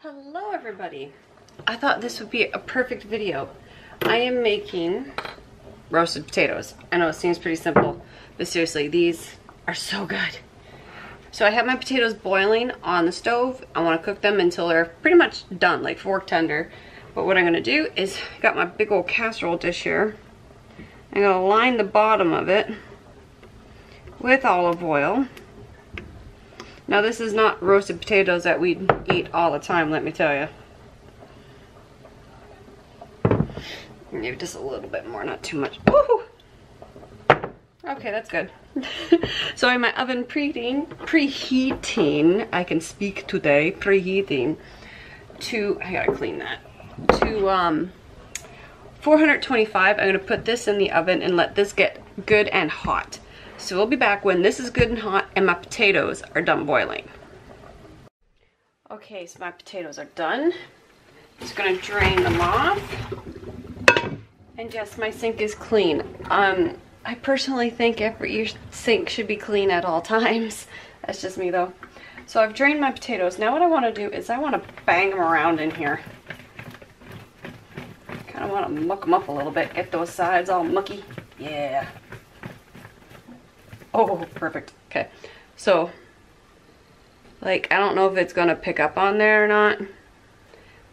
Hello everybody. I thought this would be a perfect video. I am making roasted potatoes. I know it seems pretty simple, but seriously, these are so good. So I have my potatoes boiling on the stove. I want to cook them until they're pretty much done, like fork tender. But what I'm going to do is, I got my big old casserole dish here. I'm going to line the bottom of it with olive oil. Now this is not roasted potatoes that we eat all the time, let me tell you. Maybe just a little bit more, not too much. Woohoo! Okay, that's good. So in my oven preheating, I can speak today, preheating to, I gotta clean that, to 425. I'm gonna put this in the oven and let this get good and hot. So we'll be back when this is good and hot and my potatoes are done boiling. Okay, so my potatoes are done. Just gonna drain them off. And yes, my sink is clean. I personally think your sink should be clean at all times. That's just me though. So I've drained my potatoes. Now what I want to do is I want to bang them around in here. Kind of want to muck them up a little bit. Get those sides all mucky. Yeah. Oh, perfect. Okay. So, like, I don't know if it's going to pick up on there or not,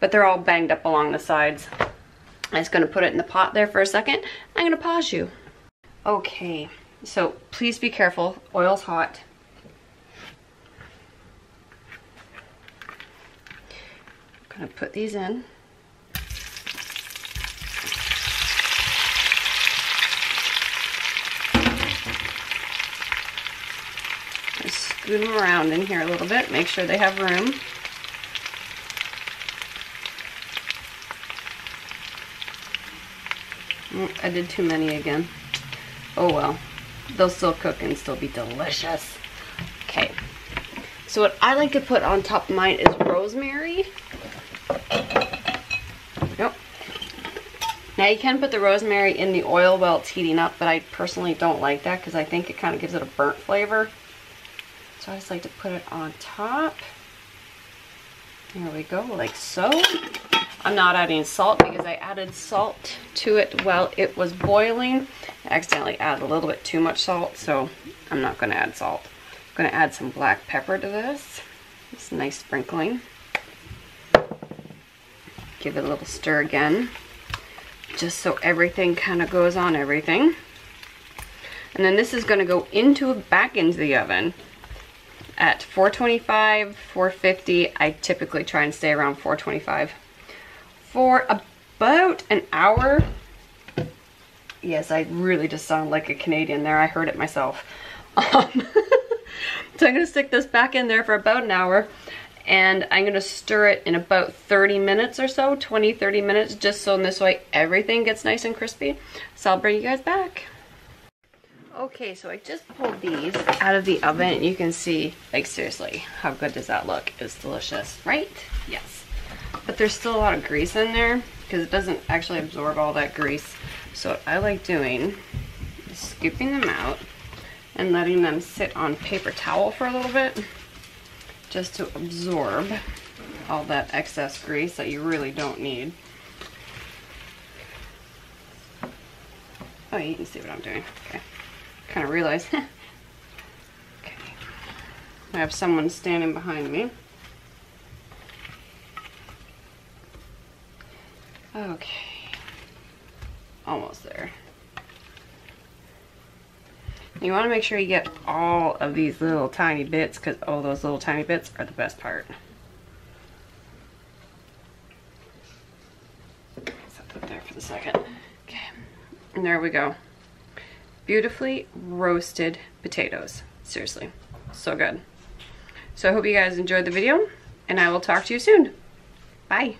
but they're all banged up along the sides. I'm just going to put it in the pot there for a second. I'm going to pause you. Okay. So, please be careful. Oil's hot. I'm going to put these in. Scoot them around in here a little bit, make sure they have room. I did too many again. Oh well, they'll still cook and still be delicious. Okay, so what I like to put on top of mine is rosemary. There we go. Now you can put the rosemary in the oil while it's heating up, but I personally don't like that because I think it kind of gives it a burnt flavor. So I just like to put it on top. There we go, like so. I'm not adding salt because I added salt to it while it was boiling. I accidentally added a little bit too much salt, so I'm not going to add salt. I'm going to add some black pepper to this. It's a nice sprinkling. Give it a little stir again, just so everything kind of goes on everything. And then this is going to go back into the oven at 425, 450. I typically try and stay around 425 for about an hour. Yes, I really just sound like a Canadian there. I heard it myself. So I'm gonna stick this back in there for about an hour, and I'm gonna stir it in about 30 minutes or so, 20-30 minutes, just so in this way everything gets nice and crispy. So I'll bring you guys back. Okay, so I just pulled these out of the oven, and you can see, like, seriously, how good does that look? It's delicious, right? Yes. But there's still a lot of grease in there because it doesn't actually absorb all that grease. So what I like doing is scooping them out and letting them sit on paper towel for a little bit just to absorb all that excess grease that you really don't need. Oh, you can see what I'm doing. Okay. Kind of realize. Okay. I have someone standing behind me. Okay. Almost there. You want to make sure you get all of these little tiny bits, because all those little tiny bits are the best part. Set that there for the second. Okay. And there we go. Beautifully roasted potatoes. Seriously, so good. So I hope you guys enjoyed the video, and I will talk to you soon. Bye.